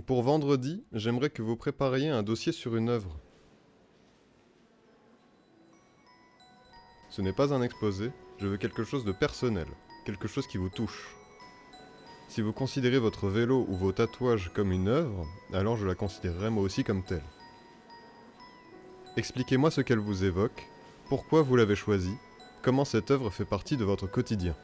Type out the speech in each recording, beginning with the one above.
Pour vendredi, j'aimerais que vous prépariez un dossier sur une œuvre. Ce n'est pas un exposé, je veux quelque chose de personnel, quelque chose qui vous touche. Si vous considérez votre vélo ou vos tatouages comme une œuvre, alors je la considérerai moi aussi comme telle. Expliquez-moi ce qu'elle vous évoque, pourquoi vous l'avez choisie, comment cette œuvre fait partie de votre quotidien.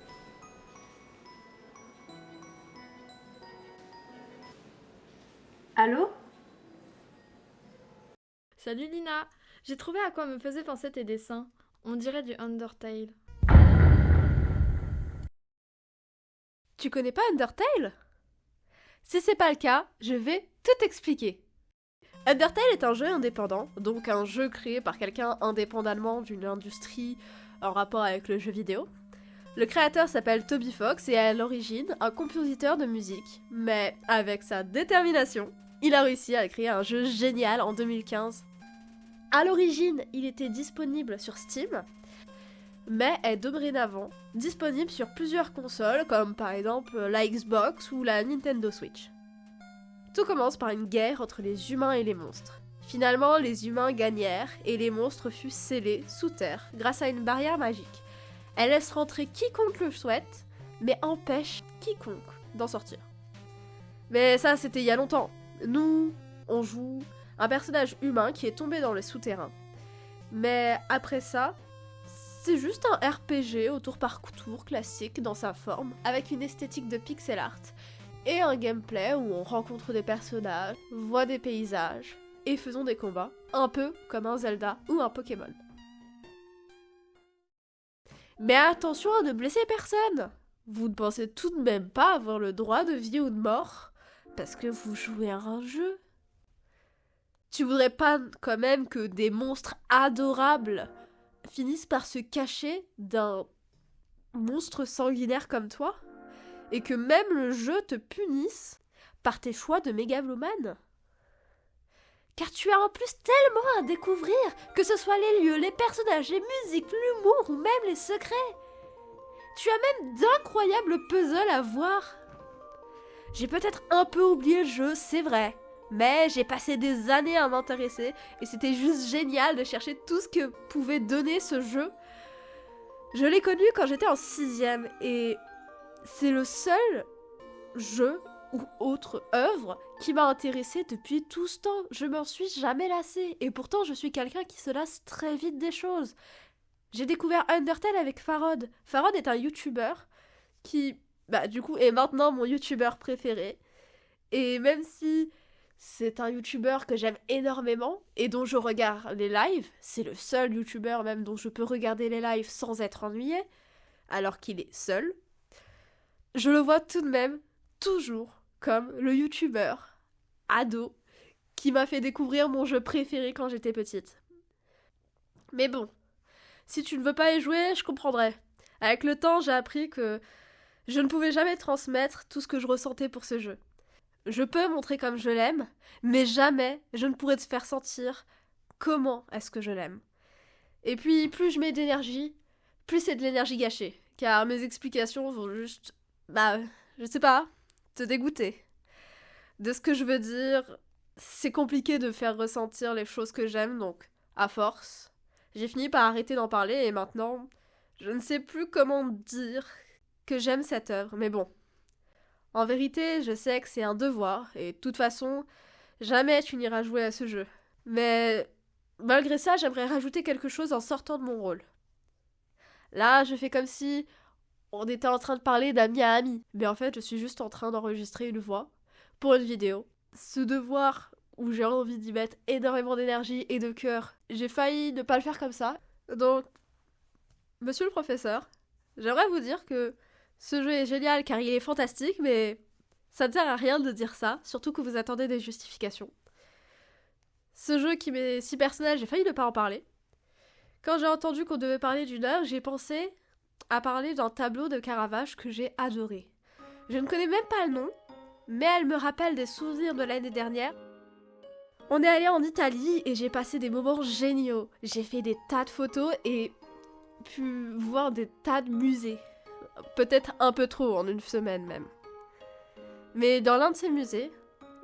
Allô? Salut Lina, j'ai trouvé à quoi me faisaient penser tes dessins. On dirait du Undertale. Tu connais pas Undertale? Si c'est pas le cas, je vais tout expliquer. Undertale est un jeu indépendant, donc un jeu créé par quelqu'un indépendamment d'une industrie en rapport avec le jeu vidéo. Le créateur s'appelle Toby Fox et est à l'origine un compositeur de musique, mais avec sa détermination, il a réussi à créer un jeu génial en 2015. À l'origine, il était disponible sur Steam, mais est dorénavant disponible sur plusieurs consoles, comme par exemple la Xbox ou la Nintendo Switch. Tout commence par une guerre entre les humains et les monstres. Finalement, les humains gagnèrent et les monstres furent scellés sous terre grâce à une barrière magique. Elle laisse rentrer quiconque le souhaite, mais empêche quiconque d'en sortir. Mais ça, c'était il y a longtemps. Nous, on joue un personnage humain qui est tombé dans le souterrain. Mais après ça, c'est juste un RPG au tour par tour classique dans sa forme, avec une esthétique de pixel art, et un gameplay où on rencontre des personnages, voit des paysages, et faisons des combats, un peu comme un Zelda ou un Pokémon. Mais attention à ne blesser personne! Vous ne pensez tout de même pas avoir le droit de vie ou de mort, parce que vous jouez à un jeu. Tu voudrais pas quand même que des monstres adorables finissent par se cacher d'un monstre sanguinaire comme toi? Et que même le jeu te punisse par tes choix de mégalomane? Car tu as en plus tellement à découvrir, que ce soit les lieux, les personnages, les musiques, l'humour ou même les secrets. Tu as même d'incroyables puzzles à voir. J'ai peut-être un peu oublié le jeu, c'est vrai, mais j'ai passé des années à m'intéresser et c'était juste génial de chercher tout ce que pouvait donner ce jeu. Je l'ai connu quand j'étais en 6ème et c'est le seul jeu ou autre œuvre qui m'a intéressée depuis tout ce temps. Je m'en suis jamais lassée et pourtant je suis quelqu'un qui se lasse très vite des choses. J'ai découvert Undertale avec Farod. Farod est un youtubeur qui, du coup, est maintenant mon youtubeur préféré. Et même si c'est un youtubeur que j'aime énormément et dont je regarde les lives, c'est le seul youtubeur même dont je peux regarder les lives sans être ennuyé, alors qu'il est seul, je le vois tout de même toujours comme le youtubeur ado qui m'a fait découvrir mon jeu préféré quand j'étais petite. Mais bon, si tu ne veux pas y jouer, je comprendrai. Avec le temps, j'ai appris que je ne pouvais jamais transmettre tout ce que je ressentais pour ce jeu. Je peux montrer comme je l'aime, mais jamais je ne pourrais te faire sentir comment est-ce que je l'aime. Et puis, plus je mets d'énergie, plus c'est de l'énergie gâchée. Car mes explications vont juste, je sais pas, te dégoûter. De ce que je veux dire, c'est compliqué de faire ressentir les choses que j'aime, donc, à force, j'ai fini par arrêter d'en parler et maintenant, je ne sais plus comment dire que j'aime cette œuvre, mais bon. En vérité, je sais que c'est un devoir, et de toute façon, jamais tu n'iras jouer à ce jeu. Mais malgré ça, j'aimerais rajouter quelque chose en sortant de mon rôle. Là, je fais comme si on était en train de parler d'ami à ami, mais en fait, je suis juste en train d'enregistrer une voix pour une vidéo. Ce devoir où j'ai envie d'y mettre énormément d'énergie et de cœur, j'ai failli ne pas le faire comme ça. Donc, monsieur le professeur, j'aimerais vous dire que ce jeu est génial car il est fantastique, mais ça ne sert à rien de dire ça, surtout que vous attendez des justifications. Ce jeu qui met 6 personnages, j'ai failli ne pas en parler. Quand j'ai entendu qu'on devait parler d'une œuvre, j'ai pensé à parler d'un tableau de Caravage que j'ai adoré. Je ne connais même pas le nom, mais elle me rappelle des souvenirs de l'année dernière. On est allé en Italie et j'ai passé des moments géniaux. J'ai fait des tas de photos et pu voir des tas de musées. Peut-être un peu trop en une semaine même. Mais dans l'un de ces musées,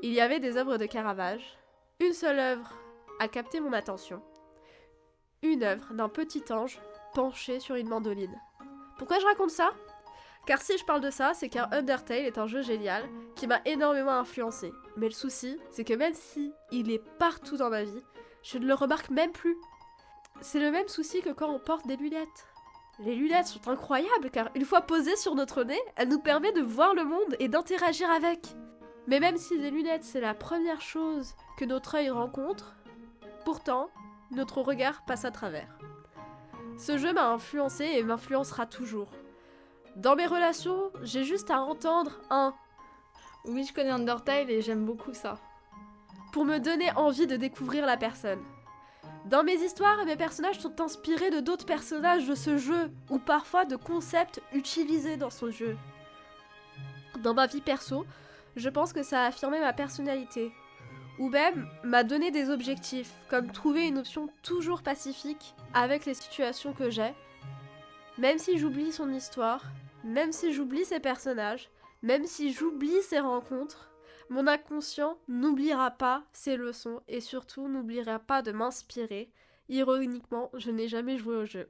il y avait des œuvres de Caravage. Une seule œuvre a capté mon attention. Une œuvre d'un petit ange penché sur une mandoline. Pourquoi je raconte ça ? Car si je parle de ça, c'est car Undertale est un jeu génial qui m'a énormément influencé. Mais le souci, c'est que même si il est partout dans ma vie, je ne le remarque même plus. C'est le même souci que quand on porte des lunettes. Les lunettes sont incroyables car une fois posées sur notre nez, elles nous permettent de voir le monde et d'interagir avec. Mais même si les lunettes c'est la première chose que notre œil rencontre, pourtant, notre regard passe à travers. Ce jeu m'a influencé et m'influencera toujours. Dans mes relations, j'ai juste à entendre un « Oui, je connais Undertale et j'aime beaucoup ça. » pour me donner envie de découvrir la personne. Dans mes histoires, mes personnages sont inspirés de d'autres personnages de ce jeu, ou parfois de concepts utilisés dans ce jeu. Dans ma vie perso, je pense que ça a affirmé ma personnalité, ou même m'a donné des objectifs, comme trouver une option toujours pacifique avec les situations que j'ai, même si j'oublie son histoire, même si j'oublie ses personnages, même si j'oublie ses rencontres, mon inconscient n'oubliera pas ses leçons et surtout n'oubliera pas de m'inspirer. Ironiquement, je n'ai jamais joué au jeu.